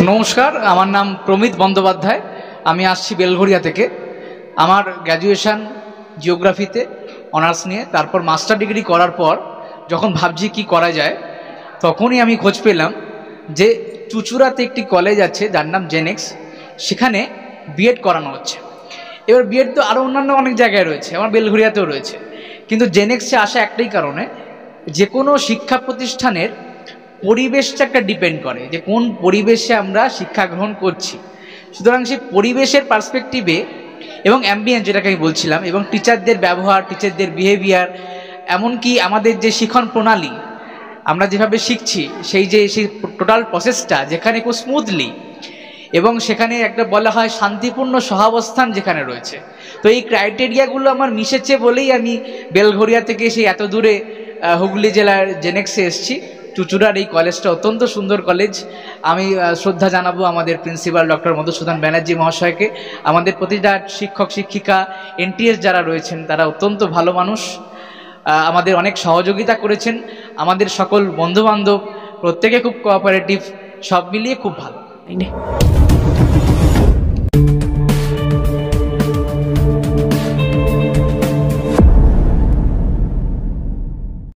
নমস্কার, আমার নাম প্রমিত বন্দ্যোপাধ্যায়। আমি আসছি বেলঘরিয়া থেকে। আমার গ্র্যাজুয়েশন জিওগ্রাফিতে অনার্স নিয়ে, তারপর মাস্টার ডিগ্রি করার পর যখন ভাবছি কি করা যায়, তখনই আমি খোঁজ পেলাম যে চুঁচুড়াতে একটি কলেজ আছে যার নাম জেনেক্স, সেখানে বিএড করানো হচ্ছে। এবার বিএড তো আরও অন্যান্য অনেক জায়গায় রয়েছে, আমার বেলঘরিয়াতেও রয়েছে, কিন্তু জেনেক্সে আসা একটাই কারণে, যে কোনো শিক্ষা প্রতিষ্ঠানের পরিবেশটা একটা ডিপেন্ড করে যে কোন পরিবেশে আমরা শিক্ষা গ্রহণ করছি। সুতরাং সেই পরিবেশের পার্সপেক্টিভে এবং অ্যাম্বিয়েন্স, যেটাকে আমি বলছিলাম, এবং টিচারদের ব্যবহার, টিচারদের বিহেভিয়ার, এমনকি আমাদের যে শিক্ষণ প্রণালী, আমরা যেভাবে শিখছি, সেই টোটাল প্রসেসটা যেখানে খুব স্মুথলি এবং সেখানে একটা বলা হয় শান্তিপূর্ণ সহাবস্থান যেখানে রয়েছে, তো এই ক্রাইটেরিয়াগুলো আমার মিশেছে বলেই আমি বেলঘরিয়া থেকে সেই এত দূরে হুগলি জেলার জেনেক্সে এসেছি। চুঁচুড়ার এই কলেজটা অত্যন্ত সুন্দর কলেজ। আমি শ্রদ্ধা জানাবো আমাদের প্রিন্সিপাল ডক্টর মধুসূদন ব্যানার্জি মহাশয়কে। আমাদের প্রতিটা শিক্ষক শিক্ষিকা, এনটিএস যারা রয়েছেন, তারা অত্যন্ত ভালো মানুষ, আমাদের অনেক সহযোগিতা করেছেন। আমাদের সকল বন্ধুবান্ধব প্রত্যেকে খুব কোঅপারেটিভ, সব মিলিয়ে খুব ভালো।